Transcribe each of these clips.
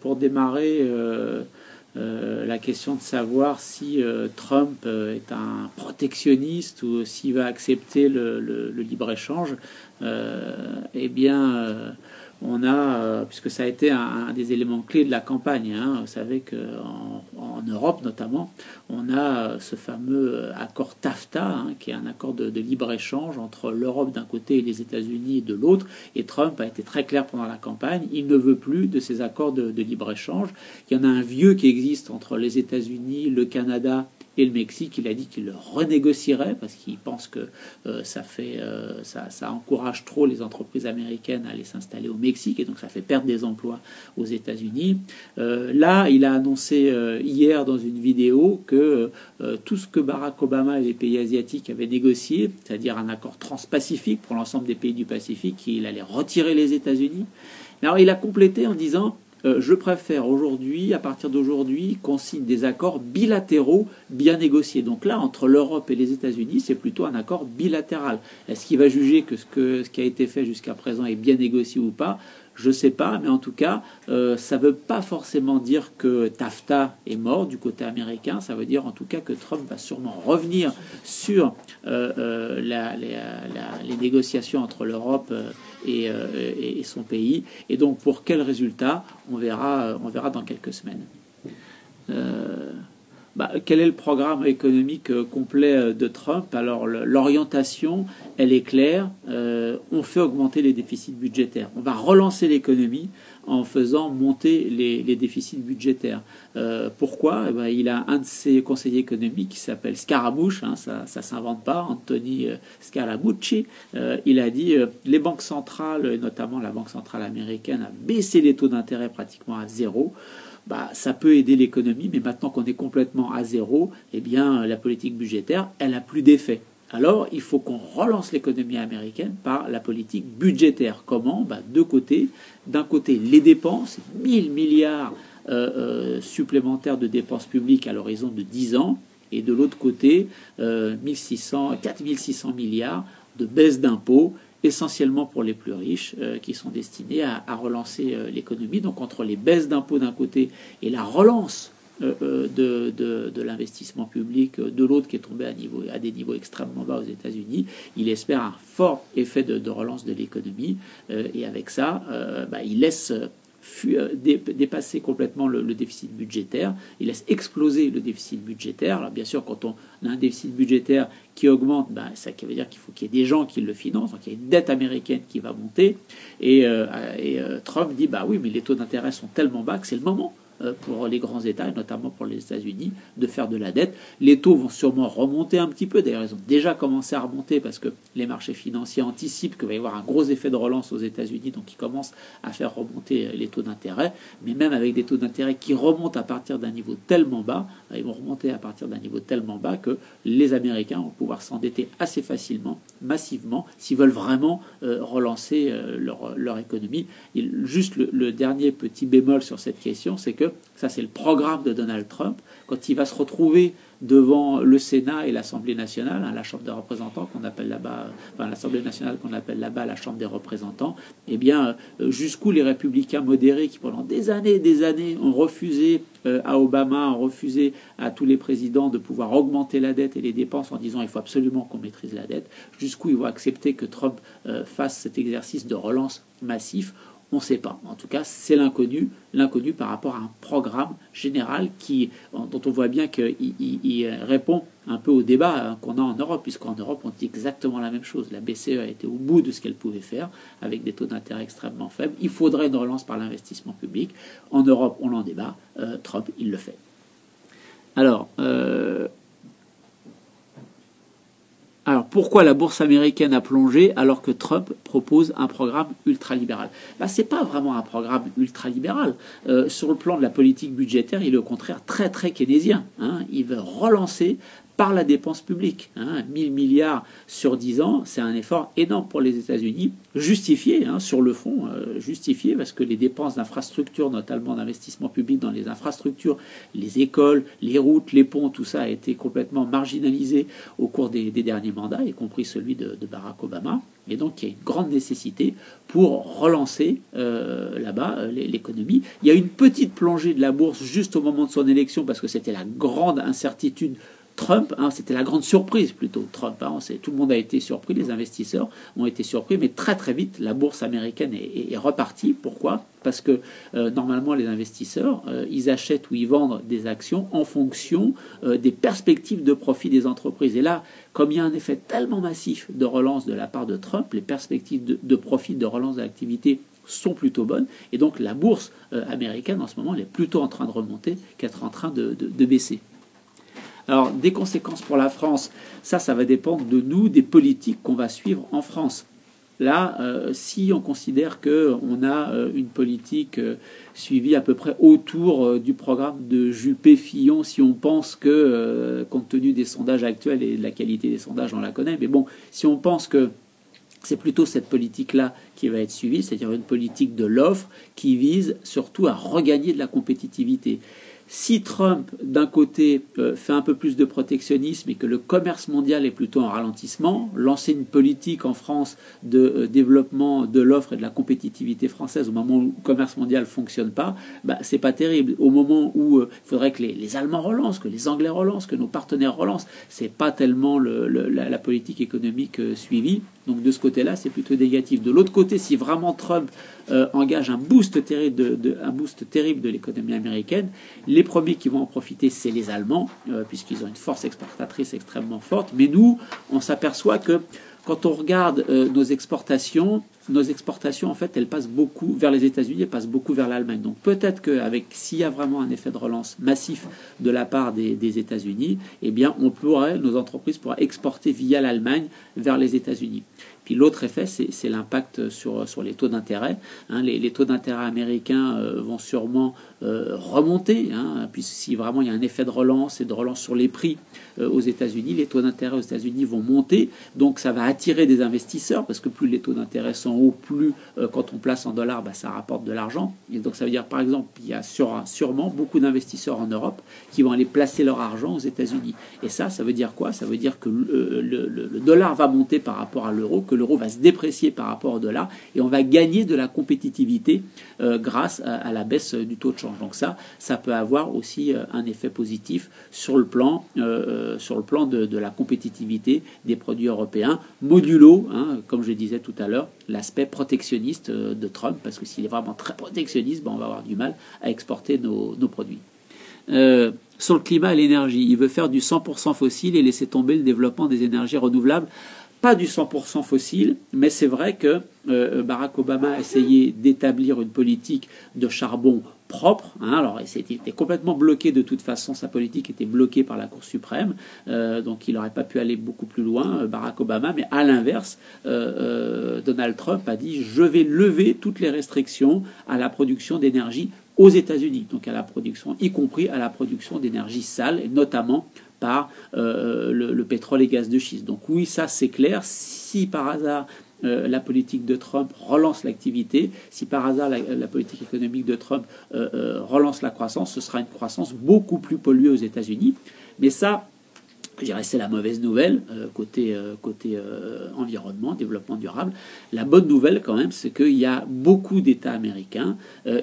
pour démarrer la question de savoir si Trump est un protectionniste ou s'il va accepter le libre-échange, eh bien, on a, puisque ça a été un des éléments clés de la campagne, hein, vous savez qu'en Europe notamment, on a ce fameux accord TAFTA, hein, qui est un accord de libre-échange entre l'Europe d'un côté et les États-Unis de l'autre, et Trump a été très clair pendant la campagne, il ne veut plus de ces accords de libre-échange. Il y en a un vieux qui existe entre les États-Unis, le Canada et le Mexique. Il a dit qu'il le renégocierait parce qu'il pense que ça encourage trop les entreprises américaines à aller s'installer au Mexique et donc ça fait perdre des emplois aux États-Unis. Là, il a annoncé hier dans une vidéo que tout ce que Barack Obama et les pays asiatiques avaient négocié, c'est-à-dire un accord transpacifique pour l'ensemble des pays du Pacifique, il allait retirer les États-Unis. Alors il a complété en disant je préfère aujourd'hui, à partir d'aujourd'hui, qu'on signe des accords bilatéraux bien négociés. Donc là, entre l'Europe et les États-Unis, c'est plutôt un accord bilatéral. Est-ce qu'il va juger que ce qui a été fait jusqu'à présent est bien négocié ou pas ? Je ne sais pas, mais en tout cas, ça ne veut pas forcément dire que TAFTA est mort du côté américain. Ça veut dire en tout cas que Trump va sûrement revenir sur les négociations entre l'Europe et son pays. Et donc, pour quel résultat, on verra dans quelques semaines. Quel est le programme économique complet de Trump? Alors, l'orientation, elle est claire. On fait augmenter les déficits budgétaires. On va relancer l'économie en faisant monter les déficits budgétaires. Pourquoi? Il a un de ses conseillers économiques qui s'appelle Scaramouche, hein, ça s'invente pas, Anthony Scaramucci. Il a dit les banques centrales, et notamment la Banque centrale américaine, a baissé les taux d'intérêt pratiquement à zéro. Ça peut aider l'économie, mais maintenant qu'on est complètement à zéro, eh bien, la politique budgétaire, elle n'a plus d'effet. Alors, il faut qu'on relance l'économie américaine par la politique budgétaire. Comment? Deux côtés. D'un côté, les dépenses, 1000 milliards supplémentaires de dépenses publiques à l'horizon de 10 ans, et de l'autre côté, 4600 milliards de baisse d'impôts, essentiellement pour les plus riches, qui sont destinés à relancer l'économie. Donc entre les baisses d'impôts d'un côté et la relance de l'investissement public de l'autre, qui est tombé à des niveaux extrêmement bas aux États-Unis, il espère un fort effet de relance de l'économie. Et avec ça, il laisse dépasser complètement le déficit budgétaire, il laisse exploser le déficit budgétaire. Alors bien sûr, quand on a un déficit budgétaire qui augmente, ça veut dire qu'il faut qu'il y ait des gens qui le financent, donc il y a une dette américaine qui va monter, et Trump dit oui, mais les taux d'intérêt sont tellement bas que c'est le moment pour les grands États, et notamment pour les États-Unis, de faire de la dette. Les taux vont sûrement remonter un petit peu, d'ailleurs ils ont déjà commencé à remonter parce que les marchés financiers anticipent qu'il va y avoir un gros effet de relance aux États-Unis, donc ils commencent à faire remonter les taux d'intérêt, mais même avec des taux d'intérêt qui remontent à partir d'un niveau tellement bas, ils vont remonter à partir d'un niveau tellement bas que les Américains vont pouvoir s'endetter assez facilement, massivement, s'ils veulent vraiment relancer leur économie. Juste le dernier petit bémol sur cette question, c'est que ça, c'est le programme de Donald Trump. Quand il va se retrouver devant le Sénat et l'Assemblée nationale, la Chambre des représentants qu'on appelle là-bas, l'Assemblée nationale qu'on appelle là-bas la Chambre des représentants, eh bien, jusqu'où les républicains modérés qui pendant des années ont refusé à Obama, ont refusé à tous les présidents de pouvoir augmenter la dette et les dépenses en disant il faut absolument qu'on maîtrise la dette, jusqu'où ils vont accepter que Trump fasse cet exercice de relance massif. On ne sait pas. En tout cas, c'est l'inconnu par rapport à un programme général dont on voit bien qu'il répond un peu au débat qu'on a en Europe, puisqu'en Europe, on dit exactement la même chose. La BCE a été au bout de ce qu'elle pouvait faire, avec des taux d'intérêt extrêmement faibles. Il faudrait une relance par l'investissement public. En Europe, on en débat. Trump, il le fait. Alors, pourquoi la bourse américaine a plongé alors que Trump propose un programme ultralibéral? C'est pas vraiment un programme ultralibéral. Sur le plan de la politique budgétaire, il est au contraire très très keynésien. Il veut relancer par la dépense publique. 1000 milliards sur 10 ans, c'est un effort énorme pour les États-Unis, justifié sur le fond, justifié parce que les dépenses d'infrastructures, notamment d'investissement public dans les infrastructures, les écoles, les routes, les ponts, tout ça a été complètement marginalisé au cours des derniers mandats, y compris celui de Barack Obama. Et donc il y a une grande nécessité pour relancer là-bas l'économie. Il y a une petite plongée de la bourse juste au moment de son élection parce que c'était la grande incertitude Trump, c'était la grande surprise plutôt. Trump, tout le monde a été surpris, les investisseurs ont été surpris, mais très très vite la bourse américaine est repartie. Pourquoi ? Parce que normalement les investisseurs, ils achètent ou ils vendent des actions en fonction des perspectives de profit des entreprises. Et là, comme il y a un effet tellement massif de relance de la part de Trump, les perspectives de profit, de relance de l'activité sont plutôt bonnes. Et donc la bourse américaine en ce moment, elle est plutôt en train de remonter qu'être en train de baisser. Alors, des conséquences pour la France, ça va dépendre de nous, des politiques qu'on va suivre en France. Là, si on considère qu'on a une politique suivie à peu près autour du programme de Juppé-Fillon, si on pense que, compte tenu des sondages actuels et de la qualité des sondages, on la connaît, mais bon, si on pense que c'est plutôt cette politique-là qui va être suivie, c'est-à-dire une politique de l'offre qui vise surtout à regagner de la compétitivité. Si Trump, d'un côté, fait un peu plus de protectionnisme et que le commerce mondial est plutôt en ralentissement, lancer une politique en France de développement de l'offre et de la compétitivité française au moment où le commerce mondial ne fonctionne pas, c'est pas terrible. Au moment où il faudrait que les Allemands relancent, que les Anglais relancent, que nos partenaires relancent, c'est pas tellement la politique économique suivie. Donc de ce côté-là, c'est plutôt négatif. De l'autre côté, si vraiment Trump engage un boost terrible de l'économie américaine, les premiers qui vont en profiter, c'est les Allemands, puisqu'ils ont une force exportatrice extrêmement forte. Mais nous, on s'aperçoit que quand on regarde nos exportations, en fait, elles passent beaucoup vers les États-Unis, elles passent beaucoup vers l'Allemagne. Donc peut-être s'il y a vraiment un effet de relance massif de la part des États-Unis, eh bien, nos entreprises pourraient exporter via l'Allemagne vers les États-Unis. Puis l'autre effet, c'est l'impact sur les taux d'intérêt. Les taux d'intérêt américains vont sûrement remonter, puisque si vraiment il y a un effet de relance et de relance sur les prix aux États-Unis, les taux d'intérêt aux États-Unis vont monter. Donc ça va attirer des investisseurs, parce que plus les taux d'intérêt sont hauts, plus quand on place en dollars, ça rapporte de l'argent. Et donc ça veut dire, par exemple, il y a sûrement beaucoup d'investisseurs en Europe qui vont aller placer leur argent aux États-Unis. Et ça veut dire quoi ? Ça veut dire que le dollar va monter par rapport à l'euro, que l'euro va se déprécier par rapport au dollar, et on va gagner de la compétitivité grâce à la baisse du taux de change. Donc ça peut avoir aussi un effet positif sur le plan de la compétitivité des produits européens, modulo, comme je disais tout à l'heure, l'aspect protectionniste de Trump, parce que s'il est vraiment très protectionniste, on va avoir du mal à exporter nos produits. Sur le climat et l'énergie, il veut faire du 100% fossile et laisser tomber le développement des énergies renouvelables. Pas du 100% fossile, mais c'est vrai que Barack Obama a essayé d'établir une politique de charbon propre. Alors, c'était complètement bloqué de toute façon. Sa politique était bloquée par la Cour suprême. Donc, il n'aurait pas pu aller beaucoup plus loin, Barack Obama. Mais à l'inverse, Donald Trump a dit « Je vais lever toutes les restrictions à la production d'énergie aux États-Unis. » Donc, à la production, y compris à la production d'énergie sale, et notamment par le pétrole et gaz de schiste. Donc oui, ça c'est clair. Si par hasard la politique de Trump relance l'activité, si par hasard la politique économique de Trump relance la croissance, ce sera une croissance beaucoup plus polluée aux États-Unis. Mais ça, je dirais, c'est la mauvaise nouvelle côté environnement, développement durable. La bonne nouvelle quand même, c'est qu'il y a beaucoup d'États américains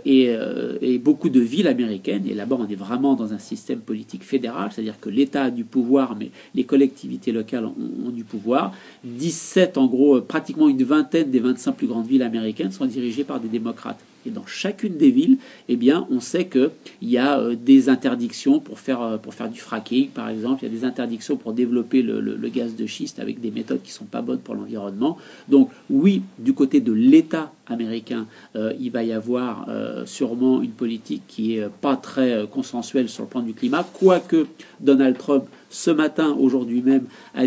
et beaucoup de villes américaines, et là-bas on est vraiment dans un système politique fédéral, c'est-à-dire que l'État a du pouvoir, mais les collectivités locales ont du pouvoir. 17, en gros, pratiquement une vingtaine des 25 plus grandes villes américaines sont dirigées par des démocrates. Et dans chacune des villes, eh bien, on sait qu'il y a des interdictions pour faire du fracking, par exemple. Il y a des interdictions pour développer le gaz de schiste avec des méthodes qui ne sont pas bonnes pour l'environnement. Donc oui, du côté de l'État américain, il va y avoir sûrement une politique qui n'est pas très consensuelle sur le plan du climat, quoique Donald Trump ce matin, aujourd'hui même, a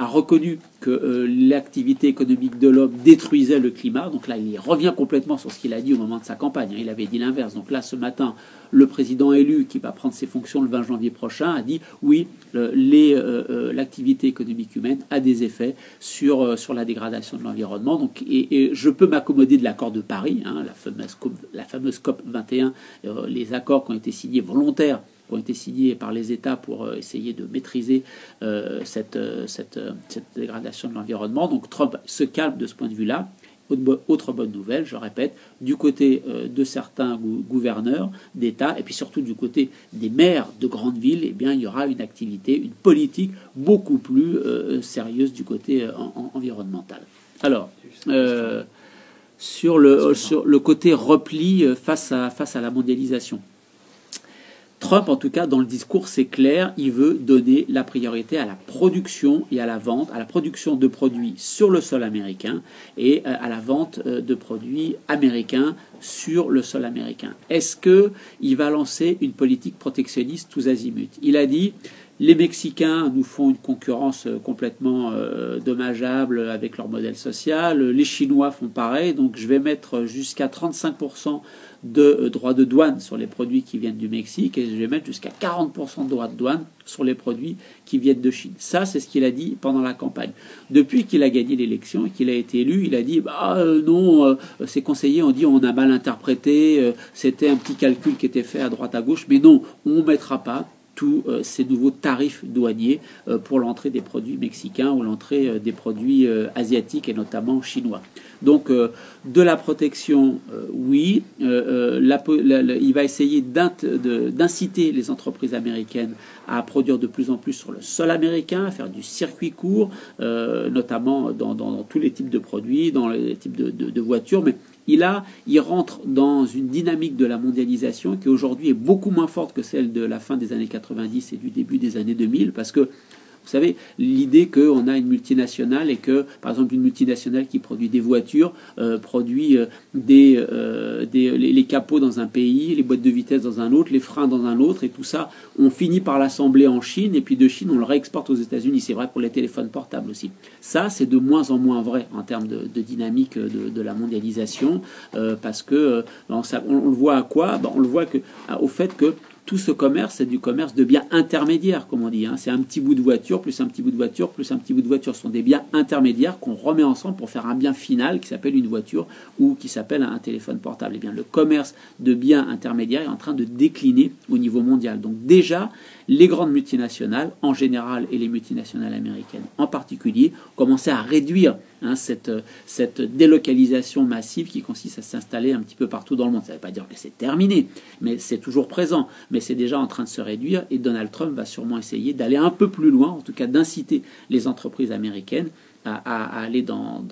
reconnu que l'activité économique de l'homme détruisait le climat. Donc là, il revient complètement sur ce qu'il a dit au moment de sa campagne. Il avait dit l'inverse. Donc là, ce matin, le président élu, qui va prendre ses fonctions le 20 janvier prochain, a dit oui, l'activité économique humaine a des effets sur la dégradation de l'environnement. Donc, et je peux m'accommoder de l'accord de Paris, la fameuse COP 21, les accords qui ont été signés volontaires, qui ont été signés par les États pour essayer de maîtriser cette dégradation de l'environnement. Donc Trump se calme de ce point de vue-là. Autre bonne nouvelle, je répète, du côté de certains gouverneurs d'État et puis surtout du côté des maires de grandes villes, eh bien, il y aura une activité, une politique beaucoup plus sérieuse du côté environnemental. Alors, sur le côté repli face à la mondialisation. Trump, en tout cas, dans le discours, c'est clair, il veut donner la priorité à la production et à la vente, à la production de produits sur le sol américain et à la vente de produits américains sur le sol américain. Est-ce qu'il va lancer une politique protectionniste tous azimuts? Il a dit: les Mexicains nous font une concurrence complètement dommageable avec leur modèle social, les Chinois font pareil, donc je vais mettre jusqu'à 35% de droits de douane sur les produits qui viennent du Mexique et je vais mettre jusqu'à 40% de droits de douane sur les produits qui viennent de Chine. Ça, c'est ce qu'il a dit pendant la campagne. Depuis qu'il a gagné l'élection et qu'il a été élu, il a dit non, ses conseillers ont dit on a mal interprété, c'était un petit calcul qui était fait à droite à gauche, mais non, on ne mettra pas tous ces nouveaux tarifs douaniers pour l'entrée des produits mexicains ou l'entrée des produits asiatiques et notamment chinois. Donc de la protection, oui, il va essayer d'inciter les entreprises américaines à produire de plus en plus sur le sol américain, à faire du circuit court, notamment dans tous les types de produits, dans les types de voitures, mais il rentre dans une dynamique de la mondialisation qui aujourd'hui est beaucoup moins forte que celle de la fin des années 90 et du début des années 2000, parce que vous savez, l'idée qu'on a une multinationale et que, par exemple, une multinationale qui produit des voitures, produit les capots dans un pays, les boîtes de vitesse dans un autre, les freins dans un autre, et tout ça, on finit par l'assembler en Chine, et puis de Chine, on le réexporte aux États-Unis. C'est vrai pour les téléphones portables aussi. Ça, c'est de moins en moins vrai en termes de dynamique de la mondialisation, parce que on le voit à quoi? On le voit au fait que tout ce commerce, c'est du commerce de biens intermédiaires, comme on dit. C'est un petit bout de voiture, plus un petit bout de voiture, plus un petit bout de voiture. Ce sont des biens intermédiaires qu'on remet ensemble pour faire un bien final qui s'appelle une voiture ou qui s'appelle un téléphone portable. Eh bien, le commerce de biens intermédiaires est en train de décliner au niveau mondial. Donc déjà, les grandes multinationales, en général, et les multinationales américaines en particulier, commençaient à réduire cette délocalisation massive qui consiste à s'installer un petit peu partout dans le monde. Ça ne veut pas dire que c'est terminé, mais c'est toujours présent. Mais c'est déjà en train de se réduire et Donald Trump va sûrement essayer d'aller un peu plus loin, en tout cas d'inciter les entreprises américaines à aller dans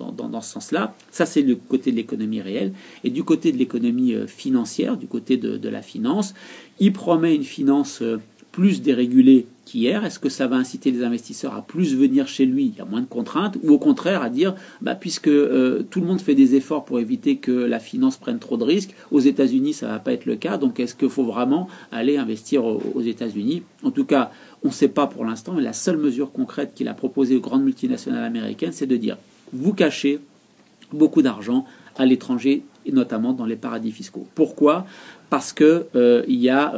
ce sens-là. Ça, c'est le côté de l'économie réelle. Et du côté de l'économie financière, du côté de la finance, il promet une finance plus dérégulée qu'hier. Est-ce que ça va inciter les investisseurs à plus venir chez lui? Il y a moins de contraintes. Ou au contraire à dire, puisque tout le monde fait des efforts pour éviter que la finance prenne trop de risques, aux États-Unis ça ne va pas être le cas, donc est-ce qu'il faut vraiment aller investir aux États-Unis? En tout cas, on ne sait pas pour l'instant, mais la seule mesure concrète qu'il a proposée aux grandes multinationales américaines, c'est de dire, vous cachez beaucoup d'argent à l'étranger, et notamment dans les paradis fiscaux. Pourquoi? Parce que il y a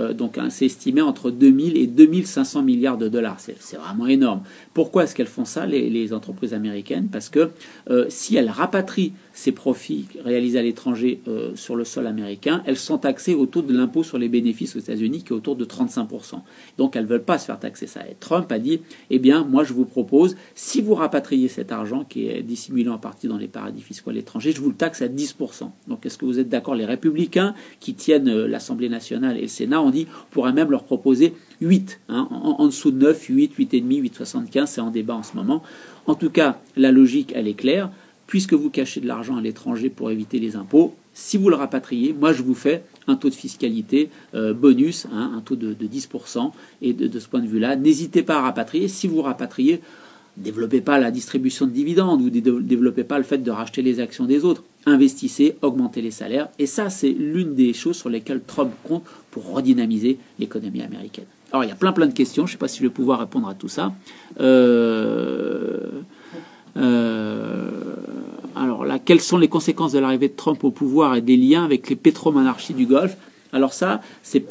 c'est estimé entre 2000 et 2500 milliards de dollars. C'est vraiment énorme. Pourquoi est-ce qu'elles font ça, les entreprises américaines? Parce que si elles rapatrient ces profits réalisés à l'étranger sur le sol américain, elles sont taxées au taux de l'impôt sur les bénéfices aux États-Unis qui est autour de 35%. Donc elles ne veulent pas se faire taxer ça. Et Trump a dit, eh bien, moi je vous propose, si vous rapatriez cet argent qui est dissimulé en partie dans les paradis fiscaux à l'étranger, je vous le taxe à 10%. Donc est-ce que vous êtes d'accord? Les républicains qui tiennent l'Assemblée nationale et le Sénat ont dit, on pourrait même leur proposer 8, en dessous de 9, 8, 8,5, 8,75, c'est en débat en ce moment. En tout cas, la logique, elle est claire. Puisque vous cachez de l'argent à l'étranger pour éviter les impôts, si vous le rapatriez, moi je vous fais un taux de fiscalité bonus, un taux de 10%. Et de ce point de vue-là, n'hésitez pas à rapatrier. Si vous rapatriez, développez pas la distribution de dividendes ou développez pas le fait de racheter les actions des autres. investissez, augmentez les salaires. Et ça, c'est l'une des choses sur lesquelles Trump compte pour redynamiser l'économie américaine. Alors, il y a plein de questions. Je ne sais pas si je vais pouvoir répondre à tout ça. Alors là, quelles sont les conséquences de l'arrivée de Trump au pouvoir et des liens avec les pétromonarchies du Golfe? Alors ça, c'est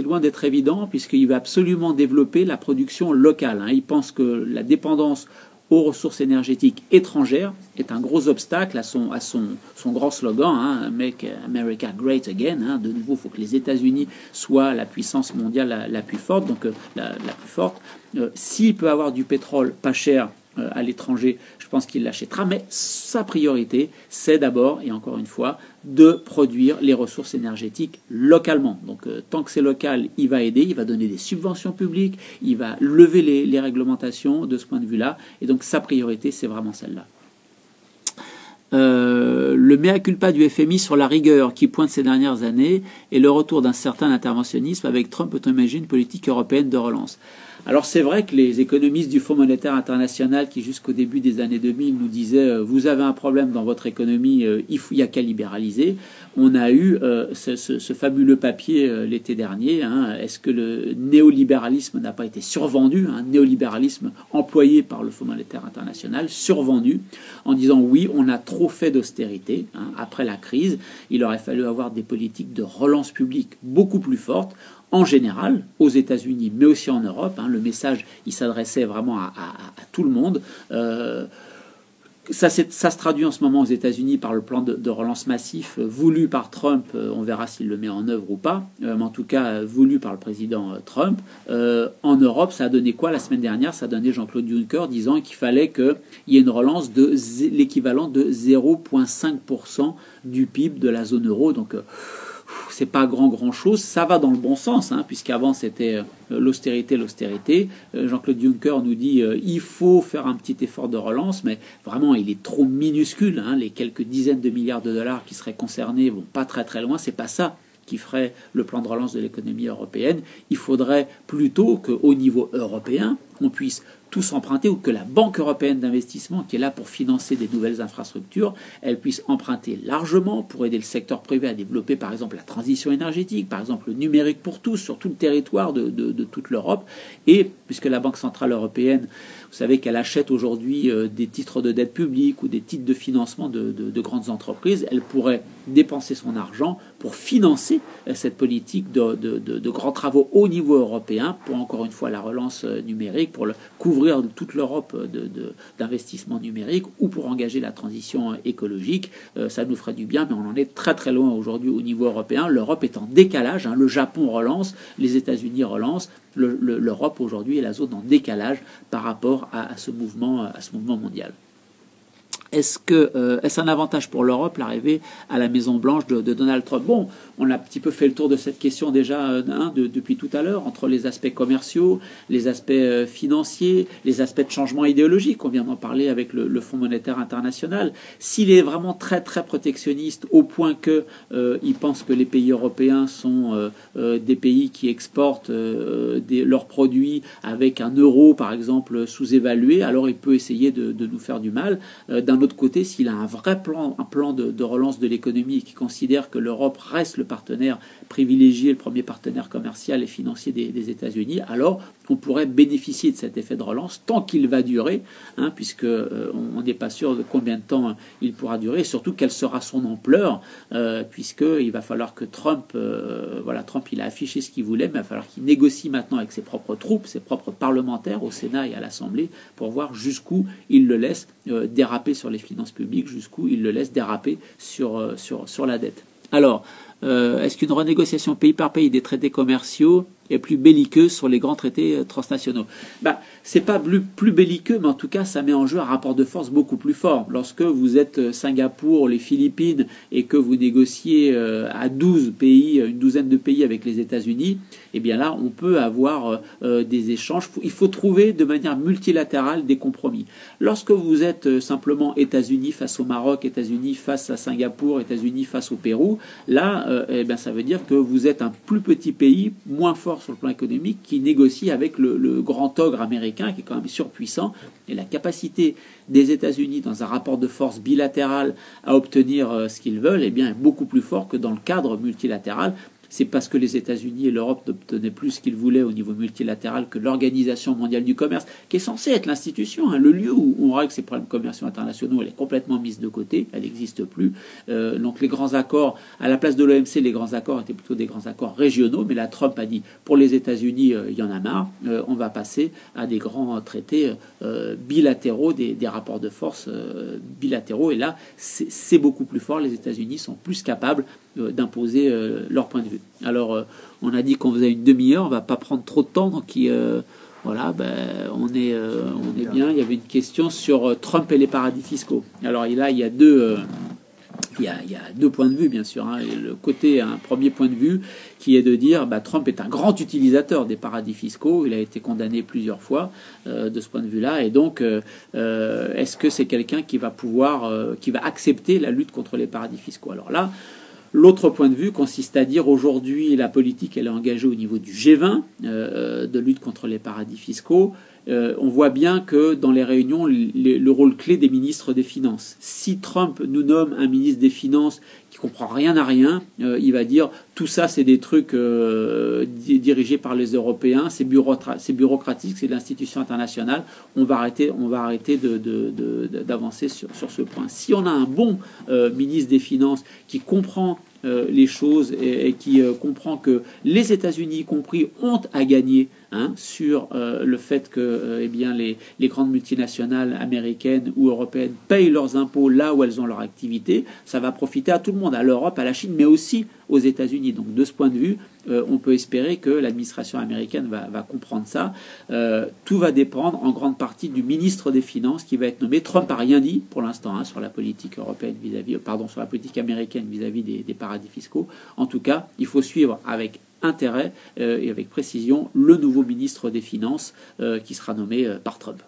loin d'être évident, puisqu'il va absolument développer la production locale. Il pense que la dépendance aux ressources énergétiques étrangères est un gros obstacle à son grand slogan, Make America Great Again. De nouveau, il faut que les États-Unis soient la puissance mondiale la plus forte. Donc la plus forte. S'il peut avoir du pétrole pas cher à l'étranger, je pense qu'il l'achètera, mais sa priorité, c'est d'abord, et encore une fois, de produire les ressources énergétiques localement. Donc tant que c'est local, il va aider, il va donner des subventions publiques, il va lever les réglementations de ce point de vue-là, et donc sa priorité, c'est vraiment celle-là. Le mea culpa du FMI sur la rigueur qui pointe ces dernières années et le retour d'un certain interventionnisme avec Trump, peut-on imaginer une politique européenne de relance? Alors c'est vrai que les économistes du Fonds monétaire international qui jusqu'au début des années 2000 nous disaient vous avez un problème dans votre économie, il n'y a qu'à libéraliser. On a eu ce fabuleux papier l'été dernier. Est-ce que le néolibéralisme n'a pas été survendu? Un néolibéralisme employé par le Fonds monétaire international, survendu, en disant oui, on a trop fait d'austérité. Après la crise, il aurait fallu avoir des politiques de relance publique beaucoup plus fortes, en général, aux États-Unis, mais aussi en Europe. Le message, il s'adressait vraiment à tout le monde. Ça se traduit en ce moment aux États-Unis par le plan de relance massif voulu par Trump. On verra s'il le met en œuvre ou pas, mais en tout cas voulu par le président Trump. En Europe, ça a donné quoi la semaine dernière? Ça a donné Jean-Claude Juncker disant qu'il fallait qu'il y ait une relance de l'équivalent de 0,5% du PIB de la zone euro. Donc c'est pas grand chose, ça va dans le bon sens, puisqu'avant c'était l'austérité. Jean-Claude Juncker nous dit il faut faire un petit effort de relance, mais vraiment il est trop minuscule. Les quelques dizaines de milliards de dollars qui seraient concernés vont pas très loin. C'est pas ça qui ferait le plan de relance de l'économie européenne. Il faudrait plutôt qu'au niveau européen, on puisse tous emprunter, ou que la Banque européenne d'investissement, qui est là pour financer des nouvelles infrastructures, elle puisse emprunter largement pour aider le secteur privé à développer par exemple la transition énergétique, par exemple le numérique pour tous sur tout le territoire de toute l'Europe. Et puisque la Banque centrale européenne, vous savez qu'elle achète aujourd'hui des titres de dette publique ou des titres de financement de grandes entreprises, elle pourrait dépenser son argent pour financer cette politique de grands travaux au niveau européen, pour encore une fois la relance numérique, pour couvrir toute l'Europe d'investissement numérique, ou pour engager la transition écologique. Ça nous ferait du bien, mais on en est très loin aujourd'hui au niveau européen. L'Europe est en décalage. Le Japon relance, les États-Unis relancent. L'Europe aujourd'hui est la zone en décalage par rapport à ce mouvement mondial. Est-ce un avantage pour l'Europe, l'arrivée à la Maison-Blanche de Donald Trump? Bon, on a un petit peu fait le tour de cette question déjà depuis tout à l'heure, entre les aspects commerciaux, les aspects financiers, les aspects de changement idéologique. On vient d'en parler avec le Fonds monétaire international. S'il est vraiment très protectionniste au point qu'il pense que les pays européens sont des pays qui exportent leurs produits avec un euro, par exemple, sous-évalué, alors il peut essayer de nous faire du mal. D'un autre côté, s'il a un vrai plan, de relance de l'économie et qui considère que l'Europe reste le partenaire privilégié, le premier partenaire commercial et financier des États-Unis, alors on pourrait bénéficier de cet effet de relance tant qu'il va durer, puisque on n'est pas sûr de combien de temps il pourra durer, et surtout quelle sera son ampleur, puisqu'il va falloir que Trump il a affiché ce qu'il voulait, mais il va falloir qu'il négocie maintenant avec ses propres troupes, ses propres parlementaires au Sénat et à l'Assemblée, pour voir jusqu'où il le laisse déraper sur les finances publiques, jusqu'où il le laisse déraper sur la dette. Alors, est-ce qu'une renégociation pays par pays des traités commerciaux est plus belliqueuse sur les grands traités transnationaux? C'est pas plus belliqueux, mais en tout cas, ça met en jeu un rapport de force beaucoup plus fort. Lorsque vous êtes Singapour, les Philippines, et que vous négociez à 12 pays, une douzaine de pays avec les États-Unis, eh bien là, on peut avoir des échanges. Il faut trouver de manière multilatérale des compromis. Lorsque vous êtes simplement États-Unis face au Maroc, États-Unis face à Singapour, États-Unis face au Pérou, là, ça veut dire que vous êtes un plus petit pays, moins fort acteurs sur le plan économique qui négocient avec le grand ogre américain qui est quand même surpuissant. Et la capacité des États-Unis dans un rapport de force bilatéral à obtenir ce qu'ils veulent, eh bien, est beaucoup plus fort que dans le cadre multilatéral. C'est parce que les États-Unis et l'Europe n'obtenaient plus ce qu'ils voulaient au niveau multilatéral que l'Organisation mondiale du commerce, qui est censée être l'institution, le lieu où on règle ces problèmes commerciaux internationaux, elle est complètement mise de côté, elle n'existe plus. Donc les grands accords, à la place de l'OMC, les grands accords étaient plutôt des grands accords régionaux, mais là Trump a dit, pour les États-Unis, il y en a marre, on va passer à des grands traités bilatéraux, des rapports de force bilatéraux, et là c'est beaucoup plus fort, les États-Unis sont plus capables d'imposer leur point de vue. Alors, on a dit qu'on faisait une demi-heure, on va pas prendre trop de temps, donc voilà, on est bien. Il y avait une question sur Trump et les paradis fiscaux. Alors là, il y a deux points de vue, bien sûr. Le côté, un premier point de vue, qui est de dire Trump est un grand utilisateur des paradis fiscaux. Il a été condamné plusieurs fois de ce point de vue-là. Et donc, est-ce que c'est quelqu'un qui va qui va accepter la lutte contre les paradis fiscaux? Alors là, l'autre point de vue consiste à dire aujourd'hui la politique elle est engagée au niveau du G20 de lutte contre les paradis fiscaux. On voit bien que dans les réunions, le rôle clé des ministres des Finances. Si Trump nous nomme un ministre des Finances qui comprend rien à rien, il va dire tout ça c'est des trucs dirigés par les Européens, c'est bureaucratique, c'est l'institution internationale. On va arrêter d'avancer sur ce point. Si on a un bon ministre des Finances qui comprend les choses et qui comprend que les États-Unis, y compris, ont à gagner sur le fait que les grandes multinationales américaines ou européennes payent leurs impôts là où elles ont leur activité, ça va profiter à tout le monde, à l'Europe, à la Chine, mais aussi aux États-Unis. Donc de ce point de vue, on peut espérer que l'administration américaine va comprendre ça. Tout va dépendre en grande partie du ministre des Finances qui va être nommé. Trump n'a rien dit pour l'instant sur la politique européenne sur la politique américaine vis-à-vis des paradis fiscaux. En tout cas, il faut suivre avec intérêt et avec précision le nouveau ministre des Finances qui sera nommé par Trump.